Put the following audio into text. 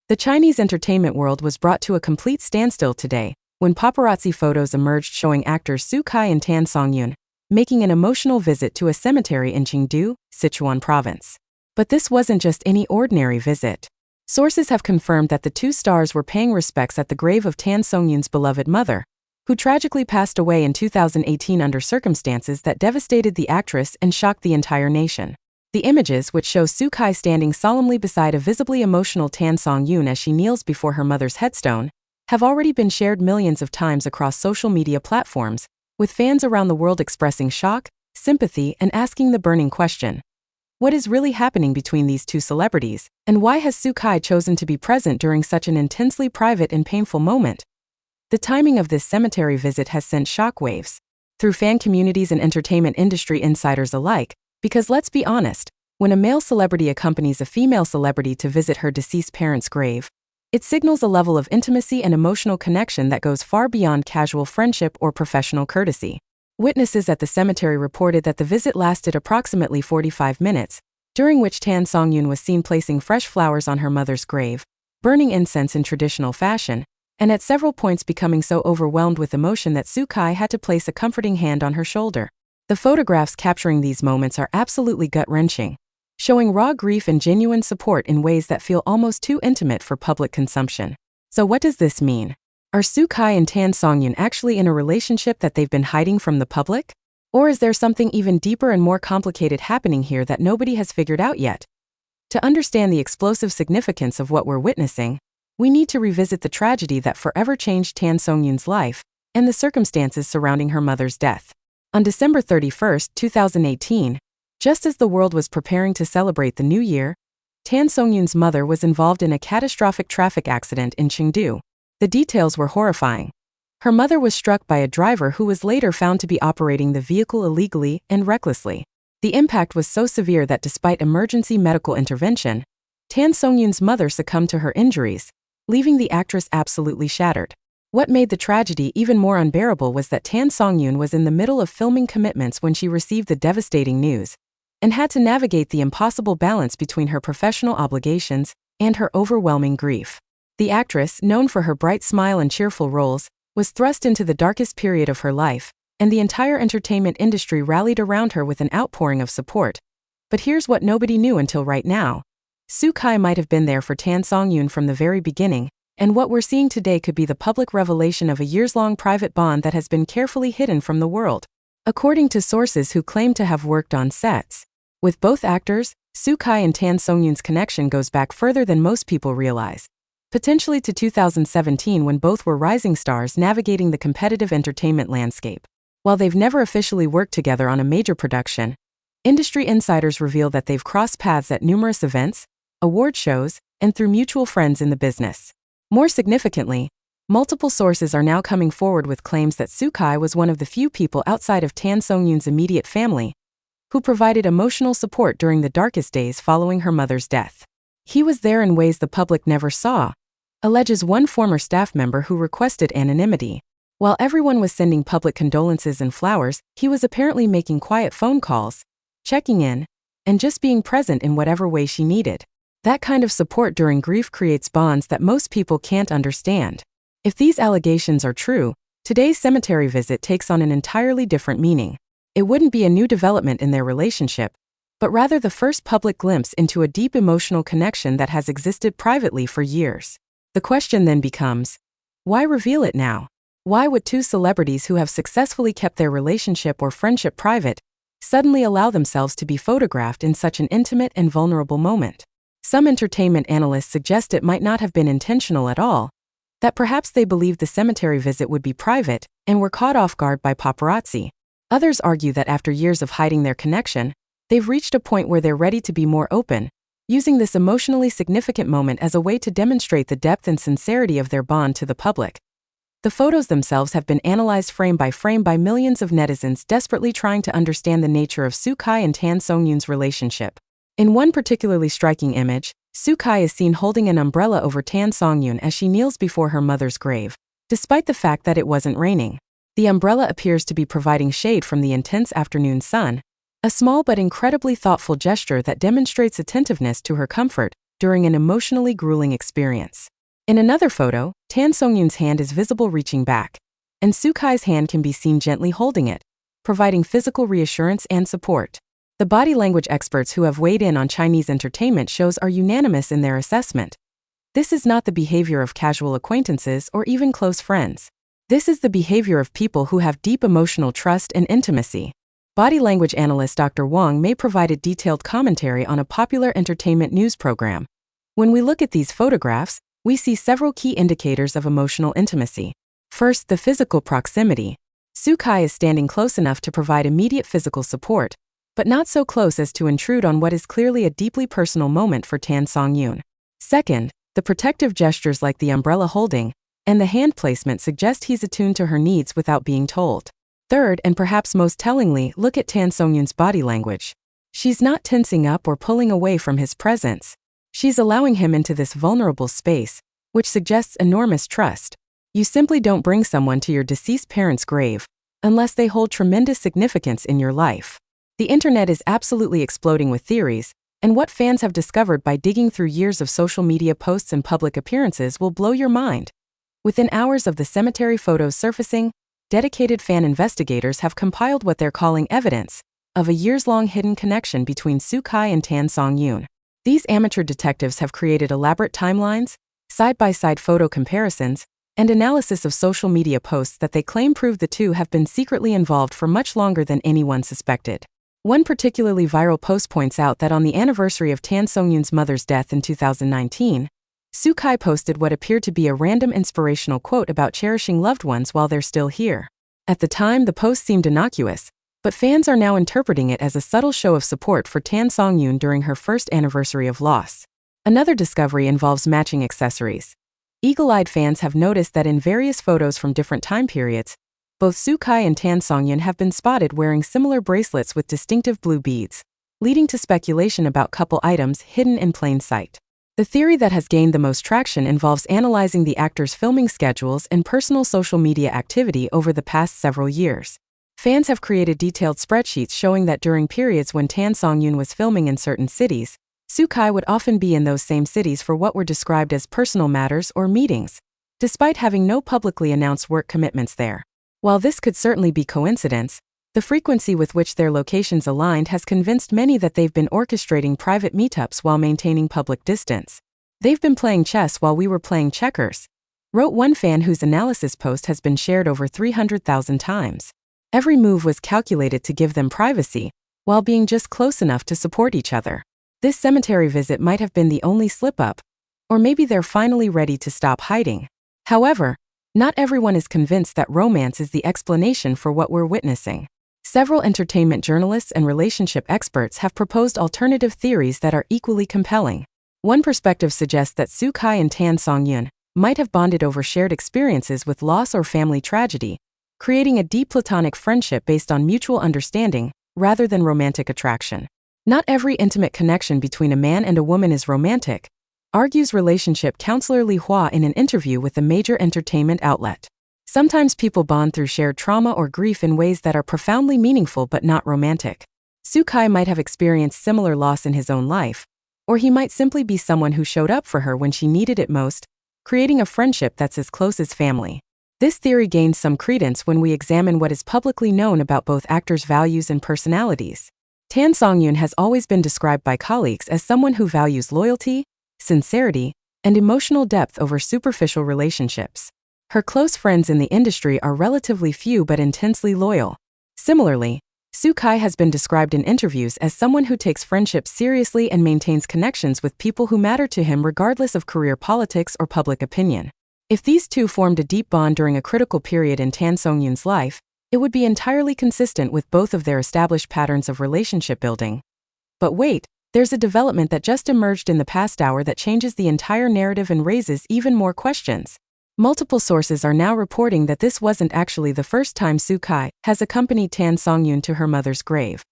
The Chinese entertainment world was brought to a complete standstill today when paparazzi photos emerged showing actors Su Kai and Tan Songyun making an emotional visit to a cemetery in Chengdu, Sichuan province. But this wasn't just any ordinary visit. Sources have confirmed that the two stars were paying respects at the grave of Tan Songyun's beloved mother, who tragically passed away in 2018 under circumstances that devastated the actress and shocked the entire nation. The images, which show Su Kai standing solemnly beside a visibly emotional Tan Songyun as she kneels before her mother's headstone, have already been shared millions of times across social media platforms, with fans around the world expressing shock, sympathy, and asking the burning question: what is really happening between these two celebrities, and why has Su Kai chosen to be present during such an intensely private and painful moment? The timing of this cemetery visit has sent shockwaves through fan communities and entertainment industry insiders alike, because let's be honest, when a male celebrity accompanies a female celebrity to visit her deceased parent's grave, it signals a level of intimacy and emotional connection that goes far beyond casual friendship or professional courtesy. Witnesses at the cemetery reported that the visit lasted approximately 45 minutes, during which Tan Songyun was seen placing fresh flowers on her mother's grave, burning incense in traditional fashion, and at several points becoming so overwhelmed with emotion that Su Kai had to place a comforting hand on her shoulder. The photographs capturing these moments are absolutely gut-wrenching, showing raw grief and genuine support in ways that feel almost too intimate for public consumption. So what does this mean? Are Su Kai and Tan Songyun actually in a relationship that they've been hiding from the public? Or is there something even deeper and more complicated happening here that nobody has figured out yet? To understand the explosive significance of what we're witnessing, we need to revisit the tragedy that forever changed Tan Songyun's life and the circumstances surrounding her mother's death. On December 31, 2018, just as the world was preparing to celebrate the new year, Tan Songyun's mother was involved in a catastrophic traffic accident in Chengdu. The details were horrifying. Her mother was struck by a driver who was later found to be operating the vehicle illegally and recklessly. The impact was so severe that despite emergency medical intervention, Tan Songyun's mother succumbed to her injuries, leaving the actress absolutely shattered. What made the tragedy even more unbearable was that Tan Songyun was in the middle of filming commitments when she received the devastating news, and had to navigate the impossible balance between her professional obligations and her overwhelming grief. The actress, known for her bright smile and cheerful roles, was thrust into the darkest period of her life, and the entire entertainment industry rallied around her with an outpouring of support. But here's what nobody knew until right now. Su Kai might have been there for Tan Songyun from the very beginning, and what we're seeing today could be the public revelation of a years-long private bond that has been carefully hidden from the world. According to sources who claim to have worked on sets with both actors, Su Kai and Tan Songyun's connection goes back further than most people realize, potentially to 2017 when both were rising stars navigating the competitive entertainment landscape. While they've never officially worked together on a major production, industry insiders reveal that they've crossed paths at numerous events, award shows, and through mutual friends in the business. More significantly, multiple sources are now coming forward with claims that Su Kai was one of the few people outside of Tan Songyun's immediate family who provided emotional support during the darkest days following her mother's death. He was there in ways the public never saw, alleges one former staff member who requested anonymity. While everyone was sending public condolences and flowers, he was apparently making quiet phone calls, checking in, and just being present in whatever way she needed. That kind of support during grief creates bonds that most people can't understand. If these allegations are true, today's cemetery visit takes on an entirely different meaning. It wouldn't be a new development in their relationship, but rather the first public glimpse into a deep emotional connection that has existed privately for years. The question then becomes, why reveal it now? Why would two celebrities who have successfully kept their relationship or friendship private suddenly allow themselves to be photographed in such an intimate and vulnerable moment? Some entertainment analysts suggest it might not have been intentional at all, that perhaps they believed the cemetery visit would be private and were caught off guard by paparazzi. Others argue that after years of hiding their connection, they've reached a point where they're ready to be more open, using this emotionally significant moment as a way to demonstrate the depth and sincerity of their bond to the public. The photos themselves have been analyzed frame by millions of netizens desperately trying to understand the nature of Su Kai and Tan Songyun's relationship. In one particularly striking image, Su Kai is seen holding an umbrella over Tan Songyun as she kneels before her mother's grave, despite the fact that it wasn't raining. The umbrella appears to be providing shade from the intense afternoon sun, a small but incredibly thoughtful gesture that demonstrates attentiveness to her comfort during an emotionally grueling experience. In another photo, Tan Songyun's hand is visible reaching back, and Soo Kai's hand can be seen gently holding it, providing physical reassurance and support. The body language experts who have weighed in on Chinese entertainment shows are unanimous in their assessment. This is not the behavior of casual acquaintances or even close friends. This is the behavior of people who have deep emotional trust and intimacy. Body language analyst Dr. Wang Mei provided detailed commentary on a popular entertainment news program. When we look at these photographs, we see several key indicators of emotional intimacy. First, the physical proximity. Soo Kai is standing close enough to provide immediate physical support, but not so close as to intrude on what is clearly a deeply personal moment for Tan Songyun. Second, the protective gestures like the umbrella holding and the hand placement suggest he's attuned to her needs without being told. Third, and perhaps most tellingly, look at Tan Songyun's body language. She's not tensing up or pulling away from his presence. She's allowing him into this vulnerable space, which suggests enormous trust. You simply don't bring someone to your deceased parent's grave unless they hold tremendous significance in your life. The internet is absolutely exploding with theories, and what fans have discovered by digging through years of social media posts and public appearances will blow your mind. Within hours of the cemetery photos surfacing, dedicated fan investigators have compiled what they're calling evidence of a years-long hidden connection between Soo Kai and Tan Songyun. These amateur detectives have created elaborate timelines, side-by-side photo comparisons, and analysis of social media posts that they claim prove the two have been secretly involved for much longer than anyone suspected. One particularly viral post points out that on the anniversary of Tan Songyun's mother's death in 2019, Soo Kai posted what appeared to be a random inspirational quote about cherishing loved ones while they're still here. At the time, the post seemed innocuous, but fans are now interpreting it as a subtle show of support for Tan Songyun during her first anniversary of loss. Another discovery involves matching accessories. Eagle-eyed fans have noticed that in various photos from different time periods, both Soo Kai and Tan Songyun have been spotted wearing similar bracelets with distinctive blue beads, leading to speculation about couple items hidden in plain sight. The theory that has gained the most traction involves analyzing the actors' filming schedules and personal social media activity over the past several years. Fans have created detailed spreadsheets showing that during periods when Tan Songyun was filming in certain cities, Soo Kai would often be in those same cities for what were described as personal matters or meetings, despite having no publicly announced work commitments there. While this could certainly be coincidence, the frequency with which their locations aligned has convinced many that they've been orchestrating private meetups while maintaining public distance. "They've been playing chess while we were playing checkers," wrote one fan whose analysis post has been shared over 300,000 times. Every move was calculated to give them privacy, while being just close enough to support each other. This cemetery visit might have been the only slip-up, or maybe they're finally ready to stop hiding. However, not everyone is convinced that romance is the explanation for what we're witnessing. Several entertainment journalists and relationship experts have proposed alternative theories that are equally compelling. One perspective suggests that Soo Kai and Tan Songyun might have bonded over shared experiences with loss or family tragedy, creating a deep platonic friendship based on mutual understanding rather than romantic attraction. Not every intimate connection between a man and a woman is romantic, argues relationship counselor Li Hua in an interview with a major entertainment outlet. Sometimes people bond through shared trauma or grief in ways that are profoundly meaningful but not romantic. Soo Kai might have experienced similar loss in his own life, or he might simply be someone who showed up for her when she needed it most, creating a friendship that's as close as family. This theory gains some credence when we examine what is publicly known about both actors' values and personalities. Tan Songyun has always been described by colleagues as someone who values loyalty, sincerity, and emotional depth over superficial relationships. Her close friends in the industry are relatively few but intensely loyal. Similarly, Soo Kai has been described in interviews as someone who takes friendships seriously and maintains connections with people who matter to him regardless of career politics or public opinion. If these two formed a deep bond during a critical period in Tan Songyun's life, it would be entirely consistent with both of their established patterns of relationship building. But wait, there's a development that just emerged in the past hour that changes the entire narrative and raises even more questions. Multiple sources are now reporting that this wasn't actually the first time Soo Kai has accompanied Tan Songyun to her mother's grave.